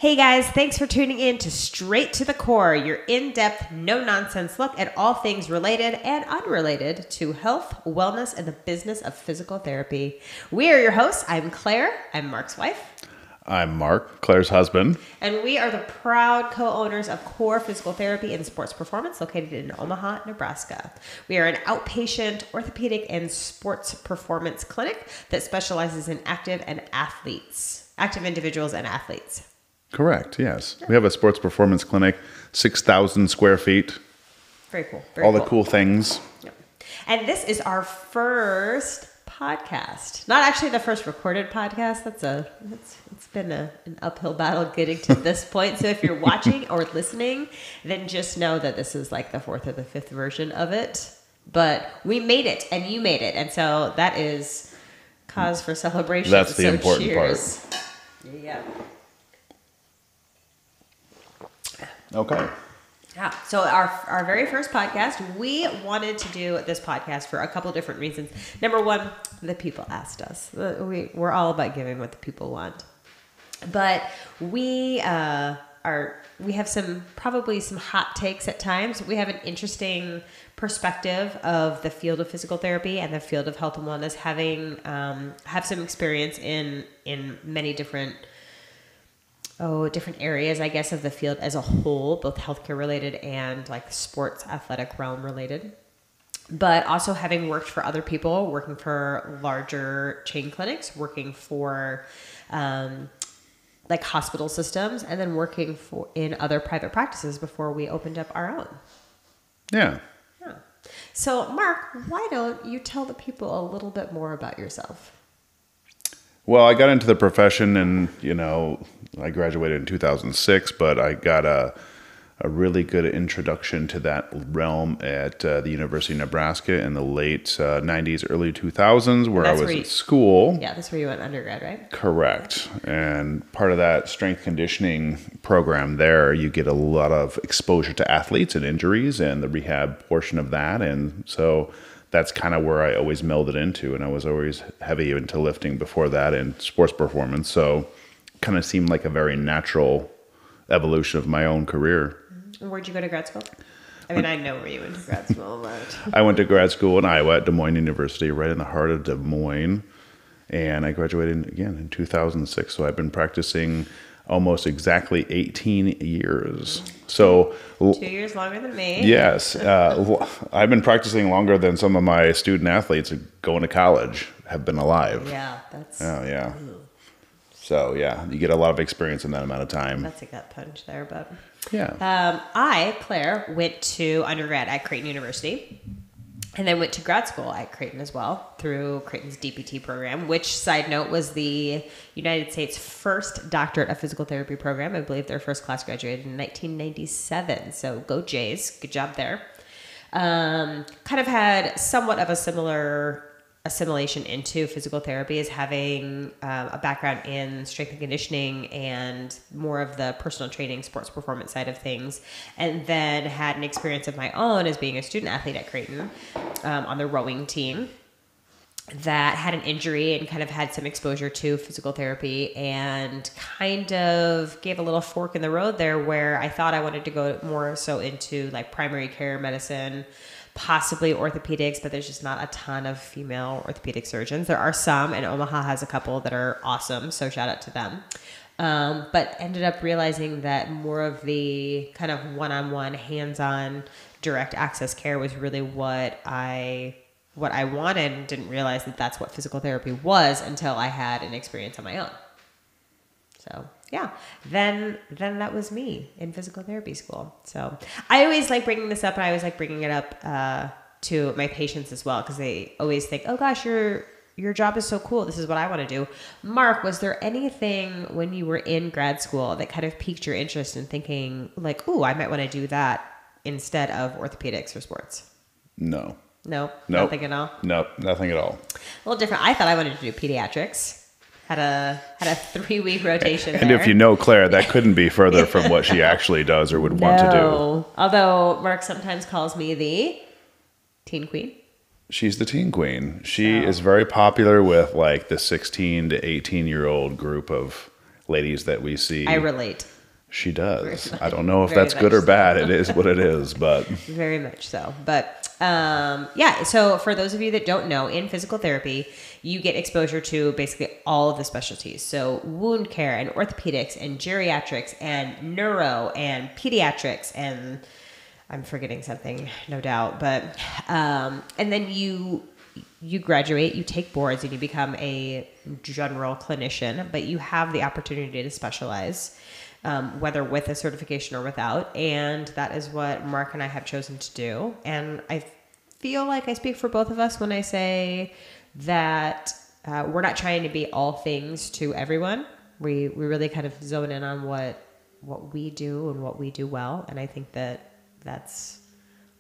Hey guys, thanks for tuning in to Straight to the Core, your in-depth, no-nonsense look at all things related and unrelated to health, wellness, and the business of physical therapy. We are your hosts. I'm Claire. I'm Mark's wife. I'm Mark, Claire's husband. And we are the proud co-owners of C.O.R.E Physical Therapy and Sports Performance, located in Omaha, Nebraska. We are an outpatient orthopedic and sports performance clinic that specializes in active individuals and athletes. Correct, yes. We have a sports performance clinic, 6,000 square feet. Very cool. All the cool things. Yep. And this is our first podcast. Not actually the first recorded podcast. It's been an uphill battle getting to this point. So if you're watching or listening, then just know that this is like the fourth or the fifth version of it. But we made it and you made it. And so that is cause for celebration. That's the important cheers. part. Yeah. Okay. Yeah. So our very first podcast, we wanted to do this podcast for a couple of different reasons. Number one, the people asked us. We're all about giving what the people want. But we have probably some hot takes at times. We have an interesting perspective of the field of physical therapy and the field of health and wellness, have some experience in many different areas, I guess, of the field as a whole, both healthcare related and like sports athletic realm related. But also having worked for other people, working for larger chain clinics, working for like hospital systems, and then working in other private practices before we opened up our own. Yeah. So Mark, why don't you tell the people a little bit more about yourself? Well, I got into the profession and, I graduated in 2006, but I got a really good introduction to that realm at the University of Nebraska in the late 90s, early 2000s, where I was at school. Yeah, that's where you went undergrad, right? Correct. And part of that strength conditioning program there, you get a lot of exposure to athletes and injuries and the rehab portion of that. And so that's kind of where I always melded into, and I was always heavy into lifting before that and sports performance. So kind of seemed like a very natural evolution of my own career. And where'd you go to grad school? I mean, I know where you went to grad school, but... I went to grad school in Iowa at Des Moines University, right in the heart of Des Moines. And I graduated again in 2006. So I've been practicing almost exactly 18 years. So 2 years longer than me. Yes. I've been practicing longer than some of my student athletes going to college have been alive. Yeah, that's... Oh, yeah. Ooh. So, yeah, you get a lot of experience in that amount of time. That's a gut punch there, but... Yeah. I, Claire, went to undergrad at Creighton University and then went to grad school at Creighton as well through Creighton's DPT program, which, side note, was the United States' first doctorate of physical therapy program. I believe their first class graduated in 1997. So go Jays. Good job there. Kind of had somewhat of a similar assimilation into physical therapy as having a background in strength and conditioning and more of the personal training, sports performance side of things. And then had an experience of my own as being a student athlete at Creighton on the rowing team that had an injury and kind of had some exposure to physical therapy and kind of gave a little fork in the road there where I thought I wanted to go more so into like primary care medicine, possibly orthopedics, but there's just not a ton of female orthopedic surgeons. There are some, and Omaha has a couple that are awesome, so shout out to them. But ended up realizing that more of the kind of one-on-one, hands-on, direct access care was really what I wanted, and didn't realize that that's what physical therapy was until I had an experience on my own. So yeah, then that was me in physical therapy school. So I always like bringing this up, and I always like bringing it up to my patients as well, because they always think, oh gosh, your job is so cool. This is what I want to do. Mark, was there anything when you were in grad school that kind of piqued your interest in thinking like, ooh, I might want to do that instead of orthopedics or sports? No. Nope. Nothing at all? Nope, nothing at all. A little different. I thought I wanted to do pediatrics. Had a 3-week rotation and there. If you know Claire, that couldn't be further from what she actually does or would want to do. Although Mark sometimes calls me the teen queen. She's the teen queen. She is very popular with like the 16 to 18-year-old group of ladies that we see. I relate. She does. I don't know if Very that's good or much bad. It is what it is, but very much so. But yeah, so for those of you that don't know, in physical therapy, you get exposure to basically all of the specialties. So wound care and orthopedics and geriatrics and neuro and pediatrics, and I'm forgetting something, no doubt. But and then you graduate, you take boards, and you become a general clinician, but you have the opportunity to specialize. Whether with a certification or without. And that is what Mark and I have chosen to do. And I feel like I speak for both of us when I say that we're not trying to be all things to everyone. We really kind of zone in on what we do and what we do well. And I think that's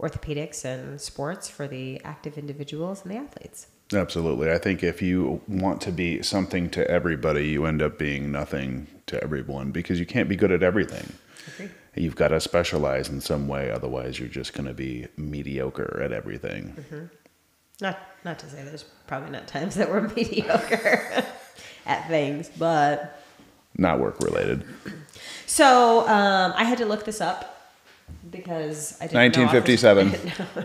orthopedics and sports for the active individuals and the athletes. absolutely. I think if you want to be something to everybody, you end up being nothing to everyone because you can't be good at everything. Agreed. You've got to specialize in some way. Otherwise, you're just going to be mediocre at everything. Mm-hmm. Not to say there's probably not times that we're mediocre at things, but Not work related. So I had to look this up because I didn't 1957. know.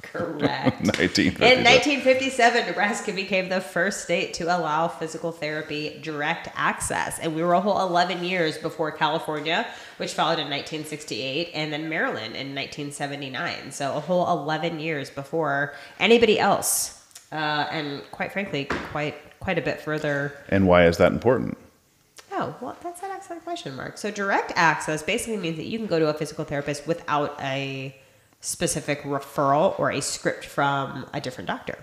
Correct. 1957. In 1957, Nebraska became the first state to allow physical therapy direct access. And we were a whole 11 years before California, which followed in 1968, and then Maryland in 1979. So a whole 11 years before anybody else. And quite frankly, quite a bit further. And why is that important? Oh, well, that's an excellent question, Mark. So direct access basically means that you can go to a physical therapist without a specific referral or a script from a different doctor.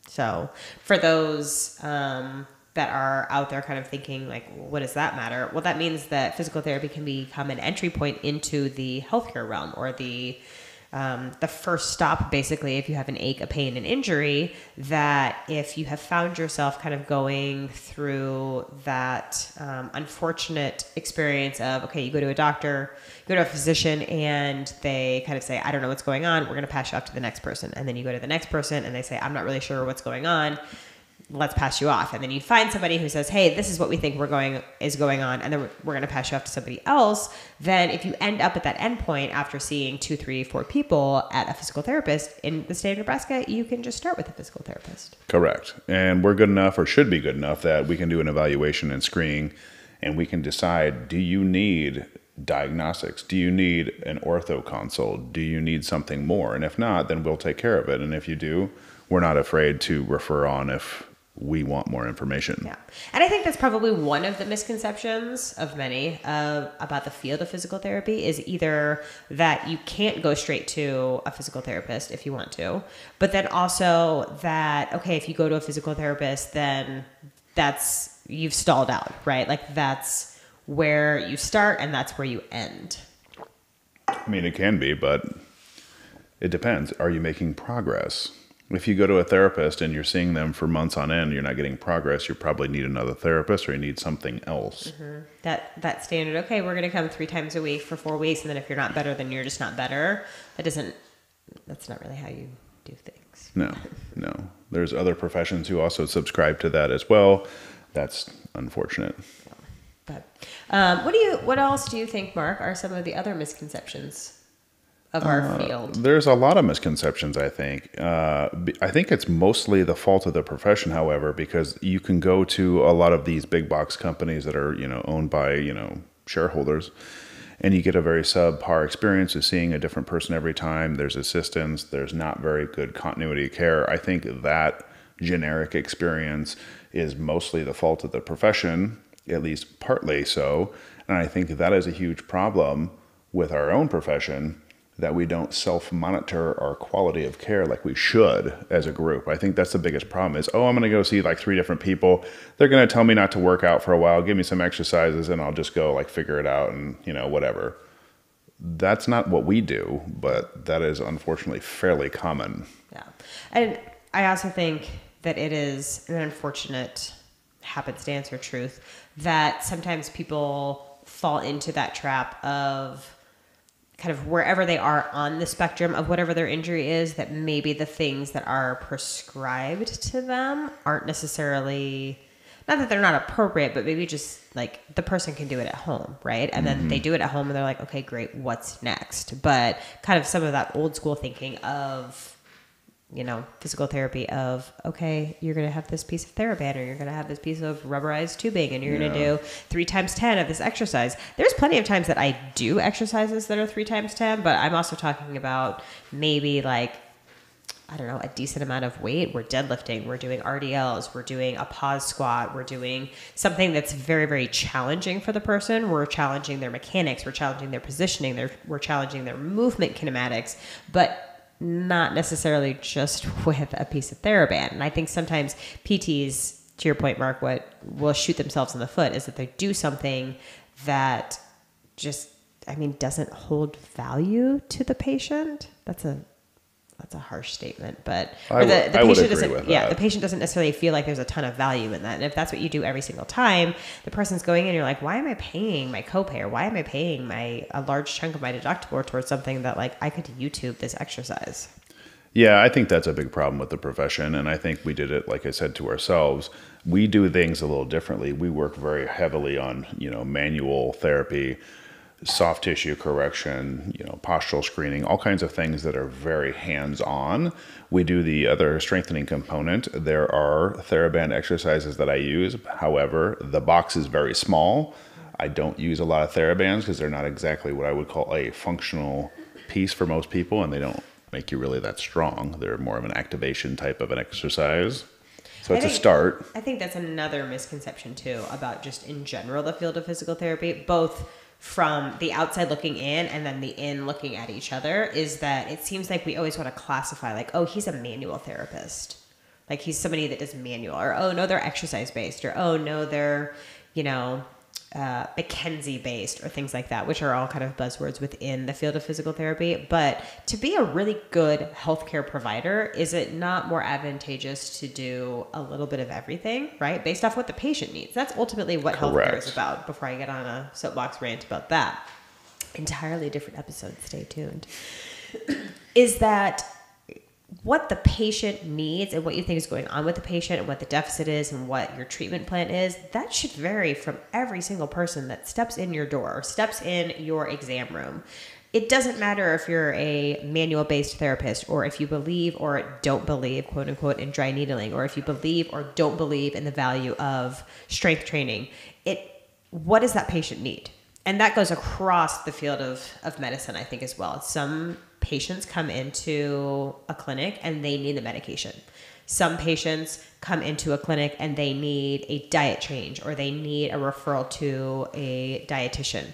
So for those that are out there kind of thinking like, what does that matter? Well, that means that physical therapy can become an entry point into the healthcare realm, or the first stop, basically, if you have an ache, a pain, an injury, that if you have found yourself kind of going through that unfortunate experience of, okay, you go to a doctor, you go to a physician, and they kind of say, I don't know what's going on, we're going to pass you off to the next person. And then you go to the next person, and they say, I'm not really sure what's going on, let's pass you off. And then you find somebody who says, hey, this is what we think is going on, and then we're going to pass you off to somebody else. Then if you end up at that endpoint after seeing 2, 3, 4 people at a physical therapist in the state of Nebraska, you can just start with a physical therapist. Correct. And we're good enough, or should be good enough, that we can do an evaluation and screening, and we can decide, do you need diagnostics? Do you need an ortho consult? Do you need something more? And if not, then we'll take care of it. And if you do, we're not afraid to refer on if we want more information. Yeah. And I think that's probably one of the misconceptions of many about the field of physical therapy, is either that you can't go straight to a physical therapist if you want to, but then also that, okay, if you go to a physical therapist, then you've stalled out, right? Like that's where you start and that's where you end. I mean, it can be, but it depends. Are you making progress? If you go to a therapist and you're seeing them for months on end, you're not getting progress, you probably need another therapist, or you need something else. Mm-hmm. That standard, okay, we're going to come 3 times a week for 4 weeks, and then if you're not better, then you're just not better. That's not really how you do things. No. There's other professions who also subscribe to that as well. That's unfortunate. But what else do you think, Mark, are some of the other misconceptions of our field? There's a lot of misconceptions, I think. I think it's mostly the fault of the profession, however, because you can go to a lot of these big box companies that are, owned by, shareholders, and you get a very subpar experience of seeing a different person every time. There's assistance. There's not very good continuity of care. I think that generic experience is mostly the fault of the profession, at least partly so. And I think that is a huge problem with our own profession, that we don't self-monitor our quality of care like we should as a group. I think that's the biggest problem is, I'm going to go see like 3 different people. They're going to tell me not to work out for a while, give me some exercises, and I'll just go like figure it out and, whatever. That's not what we do, but that is unfortunately fairly common. Yeah. And I also think that it is an unfortunate happenstance or truth that sometimes people fall into that trap of kind of wherever they are on the spectrum of whatever their injury is, that maybe the things that are prescribed to them aren't necessarily not that they're not appropriate, but maybe just like the person can do it at home, right? And then they do it at home and they're like, okay, great, what's next? But kind of some of that old school thinking of, you know, physical therapy of, okay, you're going to have this piece of TheraBand, or you're going to have this piece of rubberized tubing, and you're going to do 3 times 10 of this exercise. There's plenty of times that I do exercises that are 3 times 10, but I'm also talking about maybe like, I don't know, a decent amount of weight. We're deadlifting, we're doing RDLs, we're doing a pause squat, we're doing something that's very, very challenging for the person. We're challenging their mechanics, we're challenging their positioning, we're challenging their movement kinematics, but not necessarily just with a piece of TheraBand. And I think sometimes PTs, to your point, Mark, what will shoot themselves in the foot is that they do something that just, I mean, doesn't hold value to the patient. That's a harsh statement, but the patient doesn't. Yeah, the patient doesn't necessarily feel like there's a ton of value in that. And if that's what you do every single time, the person's going in, you're like, why am I paying my copay, or why am I paying a large chunk of my deductible towards something that like I could YouTube this exercise? Yeah, I think that's a big problem with the profession, and I think we did it, like I said, to ourselves. We do things a little differently. We work very heavily on, you know, manual therapy, soft tissue correction, you know, postural screening, all kinds of things that are very hands-on. We do the other strengthening component. There are TheraBand exercises that I use. However, the box is very small. I don't use a lot of TheraBands because they're not exactly what I would call a functional piece for most people, and they don't make you really that strong. They're more of an activation type of an exercise. So it's a start. I think that's another misconception too about just in general the field of physical therapy, both from the outside looking in and then the in looking at each other, is that it seems like we always want to classify like, oh, he's a manual therapist. Like he's somebody that does manual, or, oh, no, they're exercise based, or, oh, no, they're, you know, McKenzie based, or things like that, which are all kind of buzzwords within the field of physical therapy. But to be a really good healthcare provider, is it not more advantageous to do a little bit of everything, right? Based off what the patient needs. That's ultimately what healthcare is about, before I get on a soapbox rant about that. Entirely different episode, stay tuned. Is that what the patient needs and what you think is going on with the patient and what the deficit is and what your treatment plan is, that should vary from every single person that steps in your door or steps in your exam room. It doesn't matter if you're a manual-based therapist, or if you believe or don't believe, quote unquote, in dry needling, or if you believe or don't believe in the value of strength training. What does that patient need? And that goes across the field of medicine, I think, as well. Some patients come into a clinic and they need the medication. Some patients come into a clinic and they need a diet change, or they need a referral to a dietitian.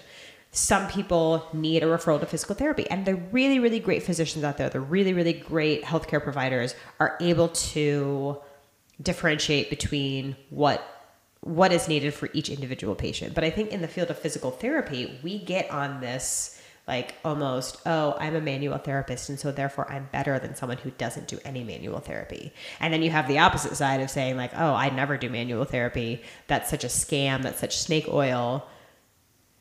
Some people need a referral to physical therapy, and the really, really great physicians out there, the really, really great healthcare providers are able to differentiate between what is needed for each individual patient. But I think in the field of physical therapy, we get on this like almost, oh, I'm a manual therapist, and so therefore I'm better than someone who doesn't do any manual therapy. And then you have the opposite side of saying like, oh, I never do manual therapy. That's such a scam. That's such snake oil.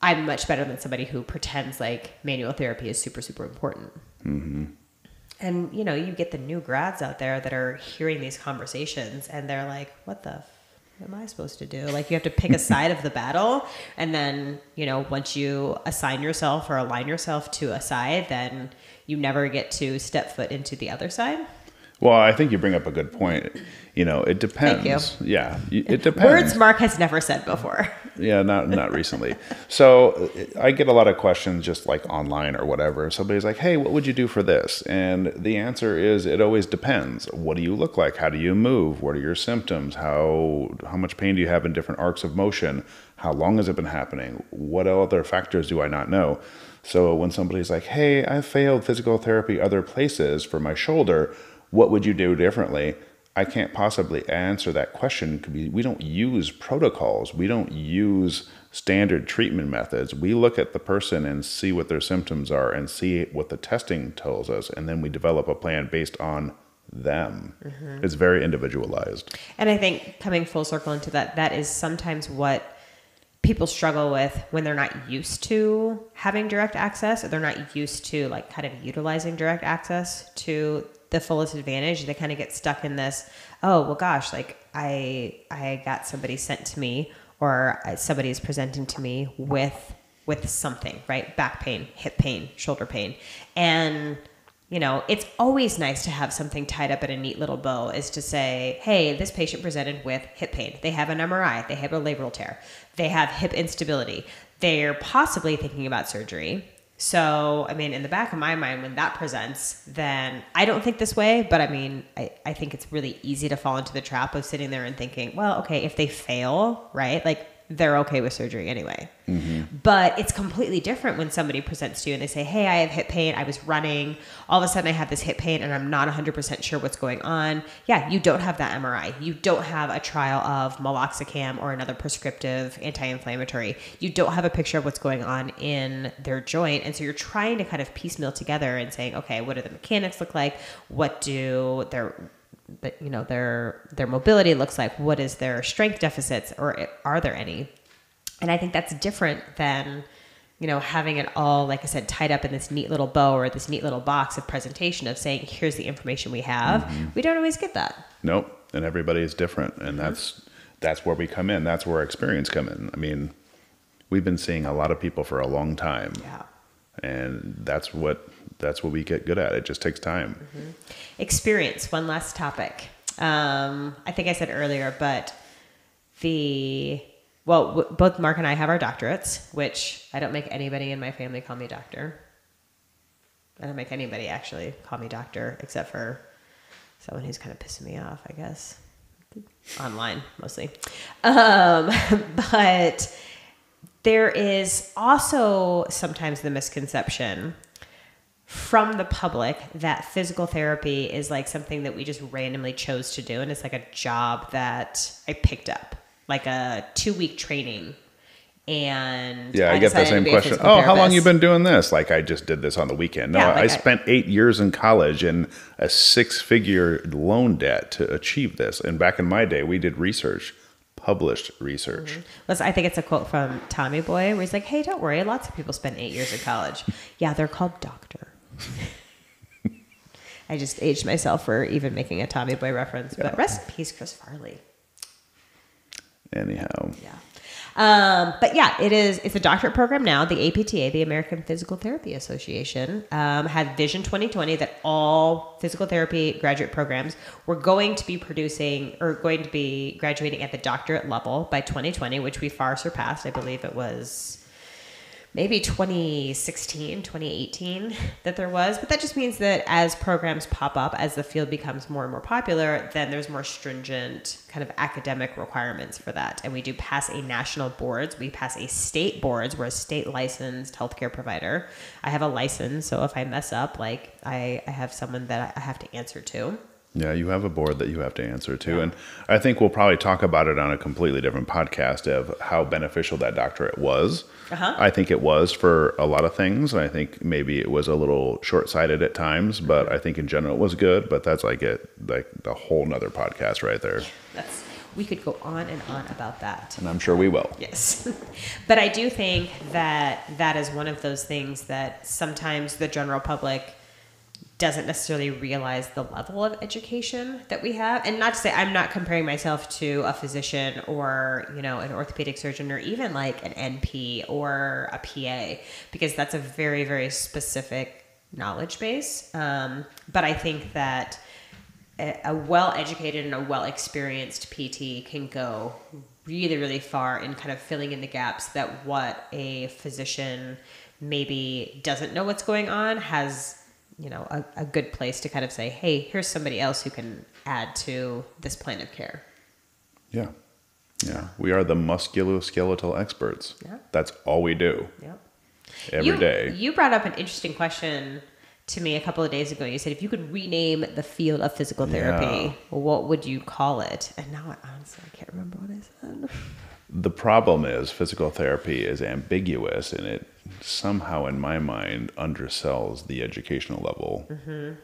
I'm much better than somebody who pretends like manual therapy is super, super important. Mm-hmm. And, you know, you get the new grads out there that are hearing these conversations and they're like, what am I supposed to do? Like, you have to pick a side of the battle. And then, you know, once you assign yourself or align yourself to a side, then you never get to step foot into the other side. Well, I think you bring up a good point. You know, it depends. Thank you. Yeah, it depends. Words Mark has never said before. Yeah, not recently. So I get a lot of questions just like online or whatever. Somebody's like, hey, what would you do for this? And the answer is, it always depends. What do you look like? How do you move? What are your symptoms? How much pain do you have in different arcs of motion? How long has it been happening? What other factors do I not know? So when somebody's like, hey, I failed physical therapy other places for my shoulder, what would you do differently? I can't possibly answer that question. We don't use protocols. We don't use standard treatment methods. We look at the person and see what their symptoms are and see what the testing tells us. And then we develop a plan based on them. Mm-hmm. It's very individualized. And I think coming full circle into that is sometimes what people struggle with when they're not used to having direct access, or they're not used to like kind of utilizing direct access to the fullest advantage. They kind of get stuck in this, oh, well, gosh, like I got somebody sent to me, or somebody is presenting to me with something, right? Back pain, hip pain, shoulder pain. And, it's always nice to have something tied up in a neat little bow, is to say, hey, this patient presented with hip pain. They have an MRI. They have a labral tear. They have hip instability. They're possibly thinking about surgery. So, in the back of my mind, when that presents, then I don't think this way, but I think it's really easy to fall into the trap of sitting there and thinking, well, okay, if they fail, right? Like, they're okay with surgery anyway. Mm-hmm. But it's completely different when somebody presents to you and they say, hey, I have hip pain. I was running. All of a sudden I have this hip pain and I'm not 100% sure what's going on. Yeah, you don't have that MRI. You don't have a trial of meloxicam or another prescriptive anti-inflammatory. You don't have a picture of what's going on in their joint. And so you're trying to kind of piecemeal together and saying, okay, what do the mechanics look like? What do their mobility looks like? What is their strength deficits, or are there any? And I think that's different than, having it all, like I said, tied up in this neat little bow or this neat little box of presentation of saying, here's the information we have. Mm-hmm. We don't always get that. Nope. And everybody is different. And that's where we come in. That's where our experience come in. We've been seeing a lot of people for a long time. Yeah. And that's what we get good at. It just takes time. Mm-hmm. Experience. One last topic. I think I said earlier, but both Mark and I have our doctorates, which I don't make anybody in my family call me doctor. I don't make anybody actually call me doctor, except for someone who's kind of pissing me off, I guess. Online, mostly. But there is also sometimes the misconception from the public that physical therapy is like something that we just randomly chose to do. And it's like a job that I picked up, like a 2-week training. And I get that same question. Oh, how long you been doing this? Like, I just did this on the weekend. No, I spent 8 years in college in a 6-figure loan debt to achieve this. And back in my day, we did research. Published research. Mm-hmm. Listen, I think it's a quote from Tommy Boy where he's like, hey, don't worry. Lots of people spend 8 years in college. Yeah, they're called doctor. I just aged myself for even making a Tommy Boy reference. But rest in peace, Chris Farley. Anyhow. Yeah. But yeah, it's a doctorate program now. The APTA, the American Physical Therapy Association, had Vision 2020 that all physical therapy graduate programs were going to be producing or going to be graduating at the doctorate level by 2020, which we far surpassed. I believe it was maybe 2016, 2018 that there was. But that just means that as programs pop up, as the field becomes more and more popular, then there's more stringent kind of academic requirements for that. And we do pass a national boards. We pass a state boards. We're a state licensed healthcare provider. I have a license. So if I mess up, like I have someone that I have to answer to. Yeah, you have a board that you have to answer to. Yeah. And I think we'll probably talk about it on a completely different podcast of how beneficial that doctorate was. Uh-huh. I think it was for a lot of things. And I think maybe it was a little short-sighted at times, but I think in general it was good. But that's like a whole nother podcast right there. We could go on and on about that. And I'm sure we will. Yes. But I do think that is one of those things that sometimes the general public doesn't necessarily realize the level of education that we have. And not to say I'm not comparing myself to a physician or, an orthopedic surgeon or even like an NP or a PA, because that's a very, very specific knowledge base. But I think that a well-educated and a well-experienced PT can go really, really far in kind of filling in the gaps that what a physician maybe doesn't know what's going on has a good place to kind of say, hey, here's somebody else who can add to this plan of care. Yeah. Yeah. We are the musculoskeletal experts. Yeah. That's all we do. Yep. Every day. You brought up an interesting question to me a couple of days ago. You said, if you could rename the field of physical therapy, what would you call it? And now I can't remember what I said. The problem is physical therapy is ambiguous, and it somehow, in my mind, undersells the educational level. Mm-hmm.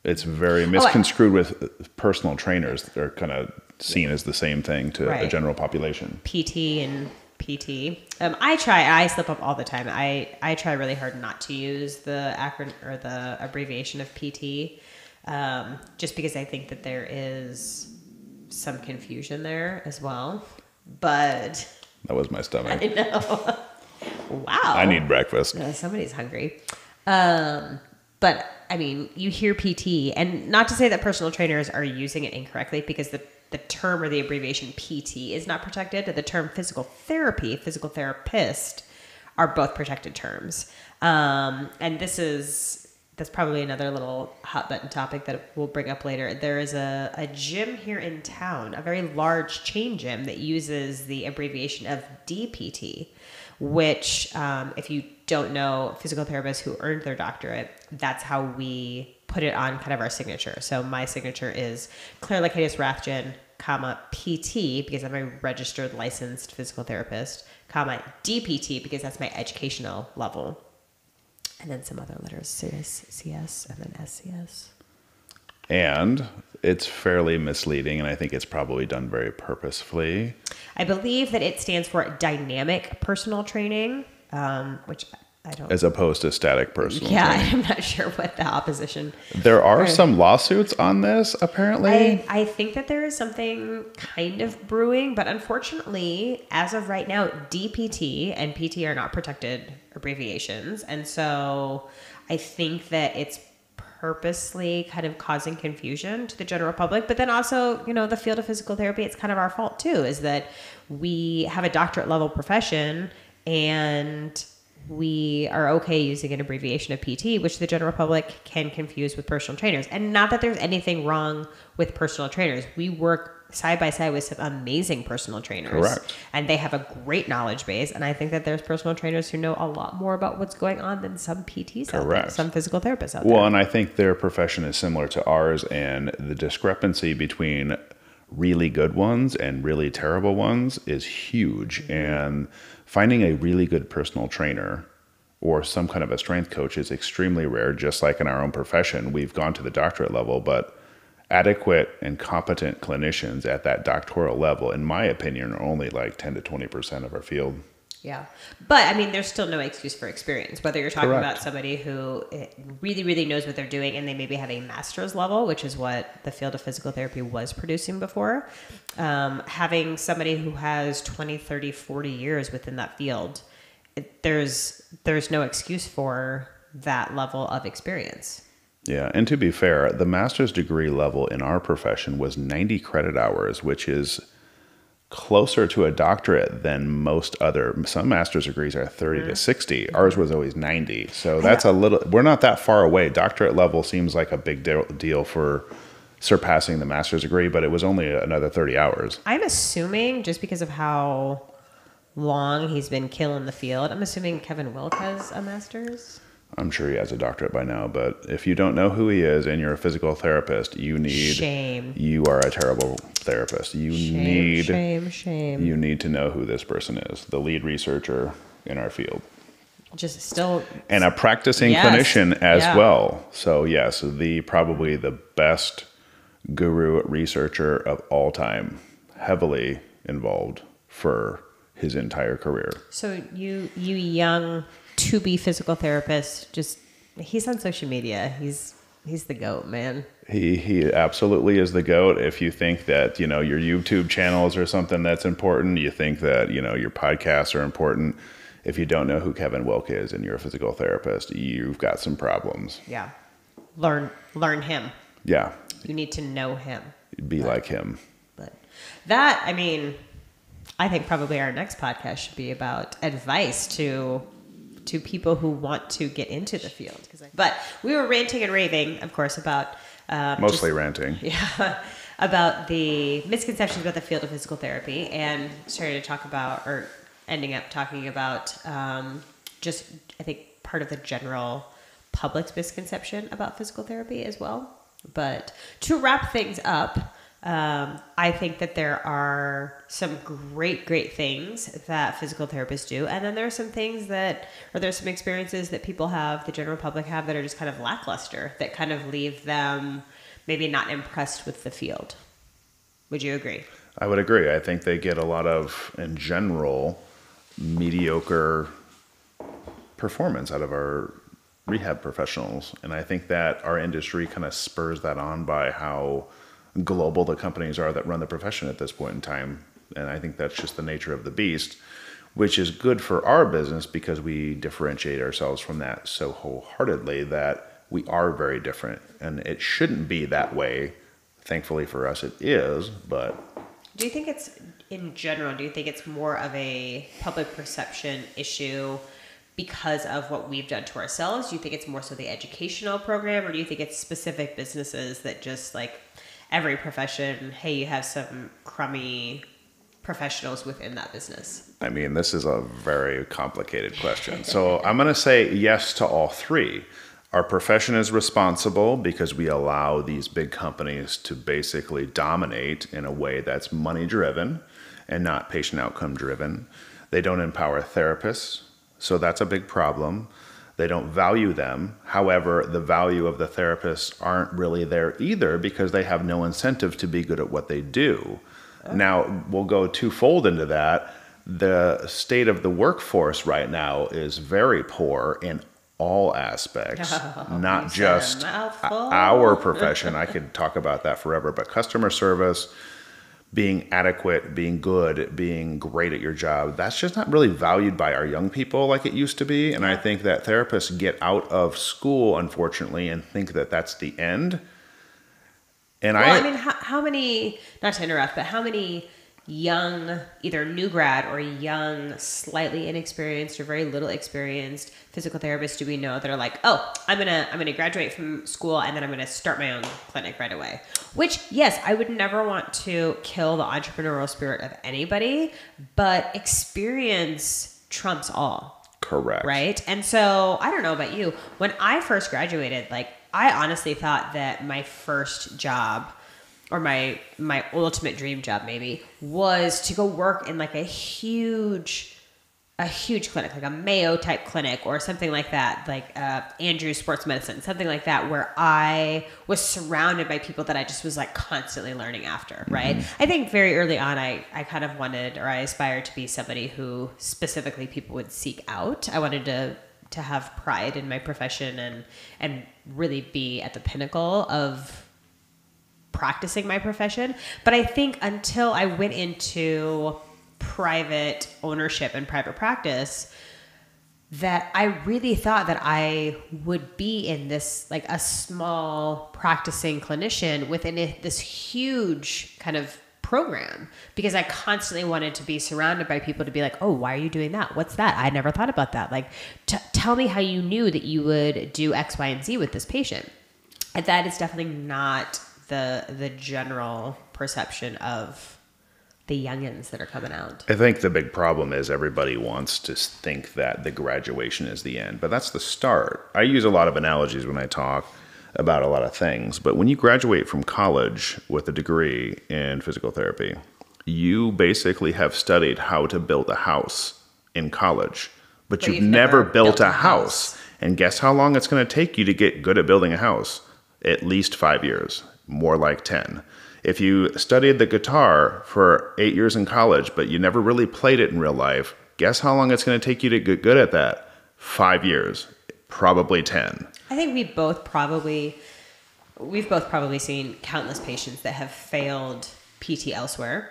It's very misconstrued with personal trainers. They're kind of seen as the same thing to the general population. PT and PT. I slip up all the time. I try really hard not to use the acronym or the abbreviation of PT, just because I think that there is some confusion there as well. But That was my stomach. I know. Wow. I need breakfast. Somebody's hungry. But I mean, you hear PT, and not to say that personal trainers are using it incorrectly, because the term or the abbreviation PT is not protected. The term physical therapy, physical therapist are both protected terms. And that's probably another little hot button topic that we'll bring up later. There is a gym here in town, a very large chain gym that uses the abbreviation of DPT, which, if you don't know, physical therapists who earned their doctorate, that's how we put it on kind of our signature. So my signature is Claire Lacadius Rathjen, comma, PT, because I'm a registered licensed physical therapist, comma, DPT, because that's my educational level. And then some other letters, CS, and then SCS. And it's fairly misleading, and I think it's probably done very purposefully. I believe that it stands for dynamic personal training, which I don't... As opposed to static personal training. I'm not sure what the opposition... There are some lawsuits on this, apparently. I think that there is something kind of brewing, but unfortunately, as of right now, DPT and PT are not protected abbreviations. And so I think that it's purposely kind of causing confusion to the general public. But then also, the field of physical therapy, it's kind of our fault too, is that we have a doctorate level profession and we are okay using an abbreviation of PT, which the general public can confuse with personal trainers. And not that there's anything wrong with personal trainers. We work side by side with some amazing personal trainers. Correct. And they have a great knowledge base. And I think that there's personal trainers who know a lot more about what's going on than some PTs out there, some physical therapists out there. Well, and I think their profession is similar to ours, and the discrepancy between really good ones and really terrible ones is huge. And finding a really good personal trainer or some kind of a strength coach is extremely rare. Just like in our own profession, we've gone to the doctorate level, but adequate and competent clinicians at that doctoral level, in my opinion, are only like 10 to 20% of our field. Yeah. But I mean, there's still no excuse for experience, whether you're talking Correct. about somebody who really, really knows what they're doing and they maybe have a master's level, which is what the field of physical therapy was producing before. Having somebody who has 20, 30, 40 years within that field, there's no excuse for that level of experience. Yeah, and to be fair, the master's degree level in our profession was 90 credit hours, which is closer to a doctorate than most other. Some master's degrees are 30 to 60. Ours was always 90. So that's we're not that far away. Doctorate level seems like a big deal for surpassing the master's degree, but it was only another 30 hours. I'm assuming, just because of how long he's been killing the field, I'm assuming Kevin Wilk has a master's. I'm sure he has a doctorate by now, but if you don't know who he is and you're a physical therapist, Shame. You are a terrible therapist. You need to know who this person is, the lead researcher in our field. And a practicing clinician as well. So yes, probably the best guru researcher of all time, heavily involved for his entire career. So you young to-be physical therapist, he's on social media. He's the GOAT, man. He absolutely is the GOAT. If you think that, your YouTube channels are something that's important, you think that, your podcasts are important. If you don't know who Kevin Wilk is and you're a physical therapist, you've got some problems. Yeah. Learn him. Yeah. You need to know him. Be like him. But that, I mean, I think probably our next podcast should be about advice to people who want to get into the field. But we were ranting and raving, of course, about... mostly ranting. Yeah, about the misconceptions about the field of physical therapy, and started to talk about, or ending up talking about, I think, part of the general public's misconception about physical therapy as well. But to wrap things up, I think that there are some great things that physical therapists do. And then there are some things there's some experiences that people have, the general public have, that are just kind of lackluster, that kind of leave them maybe not impressed with the field. Would you agree? I would agree. I think they get a lot of, in general, mediocre performance out of our rehab professionals. And I think that our industry kind of spurs that on by how global the companies are that run the profession at this point in time. And I think that's just the nature of the beast, which is good for our business because we differentiate ourselves from that so wholeheartedly that we are very different. And it shouldn't be that way. Thankfully for us, it is. But do you think it's, in general, do you think it's more of a public perception issue because of what we've done to ourselves? Do you think it's more so the educational program, or do you think it's specific businesses that just like every profession, hey, you have some crummy professionals within that business? I mean, this is a very complicated question. So I'm going to say yes to all three. Our profession is responsible because we allow these big companies to basically dominate in a way that's money driven and not patient outcome driven. They don't empower therapists, so that's a big problem. They don't value them. However, the value of the therapists aren't really there either because they have no incentive to be good at what they do. Now, we'll go twofold into that. The state of the workforce right now is very poor in all aspects, not just our profession. I could talk about that forever, but customer service, being adequate, being good, being great at your job, that's just not really valued by our young people like it used to be. And I think that therapists get out of school, unfortunately, and think that that's the end. And well, I mean, how many, not to interrupt, but how many young, either new grad or young, slightly inexperienced or very little experienced physical therapists do we know that are like, oh, I'm gonna graduate from school and then I'm gonna start my own clinic right away? Which, yes, I would never want to kill the entrepreneurial spirit of anybody, but experience trumps all. Correct. Right? And so, I don't know about you, when I first graduated, like, I honestly thought that my first job, or my ultimate dream job maybe, was to go work in like a huge clinic, like a Mayo type clinic or something like that, like Andrews Sports Medicine, something like that, where I was surrounded by people that I just was like constantly learning after, right? I think very early on, I kind of wanted, or I aspired to be somebody who specifically people would seek out. I wanted to have pride in my profession and really be at the pinnacle of practicing my profession. But I think until I went into private ownership and private practice, that I really thought that I would be in this, like a small practicing clinician within this huge kind of program, because I constantly wanted to be surrounded by people to be like, oh, why are you doing that? What's that? I never thought about that. Like, tell me how you knew that you would do X, Y, and Z with this patient. And that is definitely not the general perception of the youngins that are coming out. I think the big problem is everybody wants to think that the graduation is the end, but that's the start. I use a lot of analogies when I talk about a lot of things, but when you graduate from college with a degree in physical therapy, you basically have studied how to build a house in college, but you've never built a house. And guess how long it's going to take you to get good at building a house? At least 5 years, more like 10. If you studied the guitar for 8 years in college, but you never really played it in real life, guess how long it's going to take you to get good at that? 5 years, probably 10. I think we've both probably seen countless patients that have failed PT elsewhere.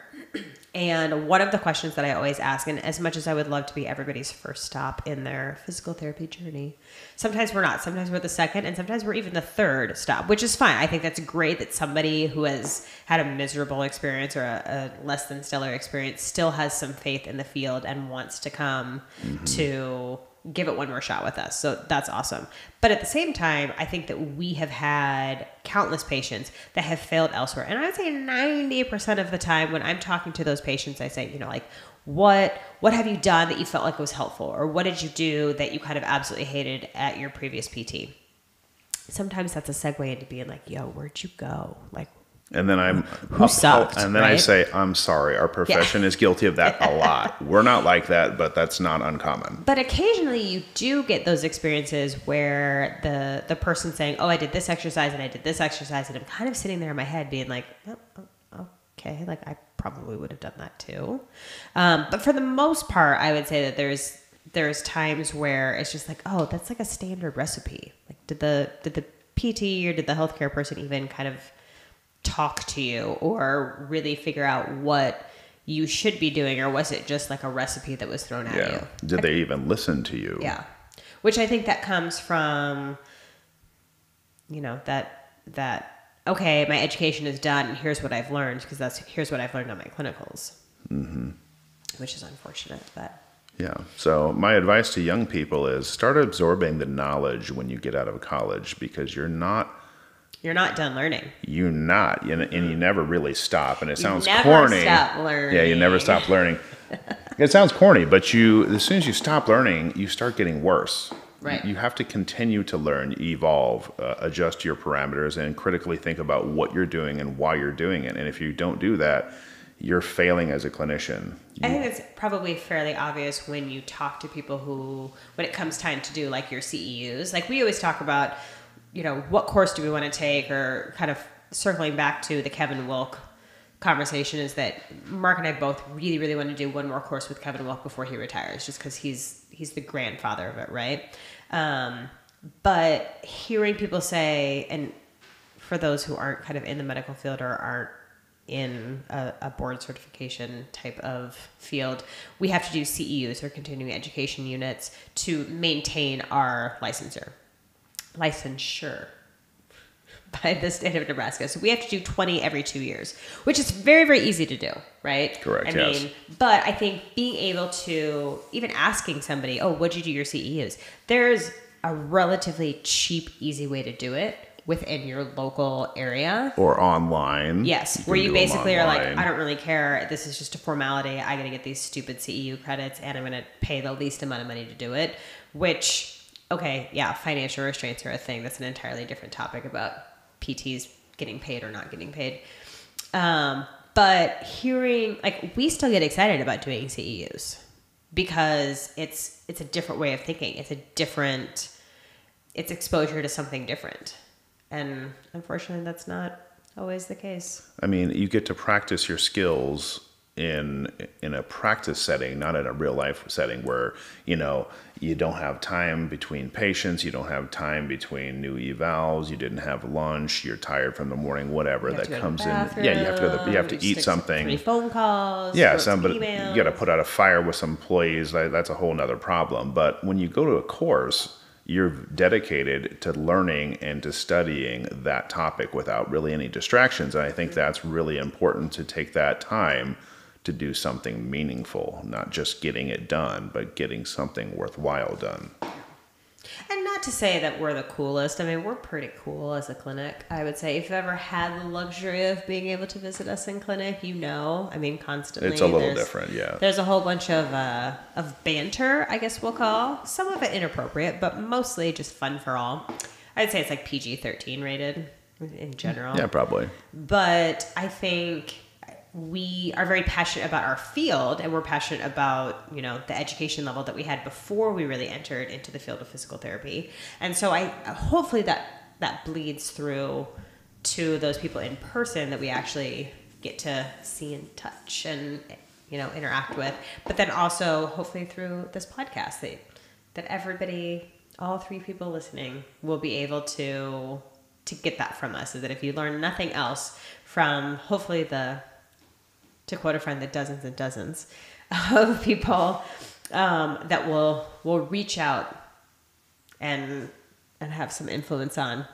And one of the questions that I always ask, and as much as I would love to be everybody's first stop in their physical therapy journey, sometimes we're not. Sometimes we're the second, and sometimes we're even the third stop, which is fine. I think that's great that somebody who has had a miserable experience or a less than stellar experience still has some faith in the field and wants to come to give it one more shot with us. So that's awesome. But at the same time, I think that we have had countless patients that have failed elsewhere. And I would say 90% of the time when I'm talking to those patients, I say, like, what have you done that you felt like was helpful? Or what did you do that you kind of absolutely hated at your previous PT? Sometimes that's a segue into being like, yo, where'd you go? Like, and then who sucked? And then I say, I'm sorry. Our profession is guilty of that a lot. We're not like that, but that's not uncommon. But occasionally you do get those experiences where the person's saying, oh, I did this exercise and I did this exercise. And I'm kind of sitting there in my head being like, oh, okay, like I probably would have done that too. But for the most part, I would say that there's times where it's just like, oh, that's like a standard recipe. Like did the PT or did the healthcare person even kind of talk to you or really figure out what you should be doing, or was it just like a recipe that was thrown at you? Did they even listen to you? Yeah. Which I think that comes from, that okay, my education is done and here's what I've learned, because here's what I've learned on my clinicals. Which is unfortunate, but yeah. So my advice to young people is start absorbing the knowledge when you get out of college, because you're not done learning. You're not, and you never really stop. And it sounds never corny. Stop learning. Yeah, you never stop learning. It sounds corny, but as soon as you stop learning, you start getting worse. Right. You have to continue to learn, evolve, adjust your parameters, and critically think about what you're doing and why you're doing it. And if you don't do that, you're failing as a clinician. I think it's probably fairly obvious when you talk to people when it comes time to do like your CEUs, like we always talk about, what course do we want to take, or kind of circling back to the Kevin Wilk conversation, is that Mark and I both really, really want to do one more course with Kevin Wilk before he retires, just because he's the grandfather of it, right? But hearing people say, and for those who aren't kind of in the medical field or aren't in a board certification type of field, we have to do CEUs, or continuing education units, to maintain our licensure by the state of Nebraska. So we have to do 20 every 2 years, which is very, very easy to do, right? Correct, yes. But I think being able to, even asking somebody, oh, what'd you do your CEUs? There's a relatively cheap, easy way to do it within your local area. Or online. Yes, where you basically are like, I don't really care. This is just a formality. I got to get these stupid CEU credits, and I'm going to pay the least amount of money to do it, which... Okay, yeah, financial restraints are a thing. That's an entirely different topic about PTs getting paid or not getting paid. But hearing, like, we still get excited about doing CEUs because it's a different way of thinking. It's exposure to something different. And unfortunately, that's not always the case. I mean, you get to practice your skills in a practice setting, not in a real life setting where, you don't have time between patients, you don't have time between new evals, you didn't have lunch, you're tired from the morning, whatever that comes in. Yeah, you have to eat something. 3 phone calls. Yeah, you got to put out a fire with some employees. That's a whole nother problem. But when you go to a course, you're dedicated to learning and to studying that topic without really any distractions. And I think that's really important, to take that time to do something meaningful, not just getting it done, but getting something worthwhile done. And not to say that we're the coolest. I mean, we're pretty cool as a clinic, I would say. If you've ever had the luxury of being able to visit us in clinic, constantly. It's a little different, yeah. There's a whole bunch of banter, I guess we'll call. Some of it inappropriate, but mostly just fun for all. I'd say it's like PG-13 rated in general. Yeah, probably. But I think... we are very passionate about our field, and we're passionate about, the education level that we had before we really entered into the field of physical therapy. And so hopefully that bleeds through to those people in person that we actually get to see and touch and, interact with. But then also hopefully through this podcast that everybody, all 3 people listening, will be able to get that from us. So that if you learn nothing else from hopefully to quote a friend, the dozens and dozens of people that will reach out and have some influence on,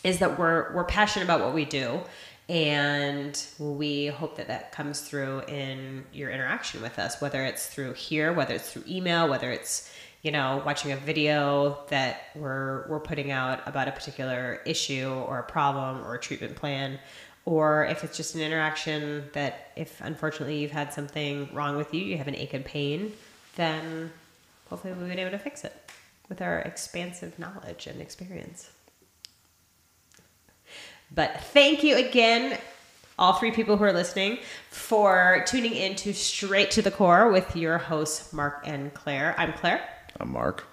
is that we're passionate about what we do, and we hope that comes through in your interaction with us, whether it's through here, whether it's through email, whether it's watching a video that we're putting out about a particular issue or a problem or a treatment plan. Or if it's just an interaction that if unfortunately you've had something wrong with you, you have an ache and pain, then hopefully we've been able to fix it with our expansive knowledge and experience. But thank you again, all 3 people who are listening, for tuning in to Straight to the Core with your hosts, Mark and Claire. I'm Claire. I'm Mark.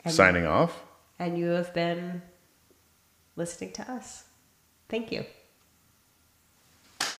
Signing off. And you have been listening to us. Thank you.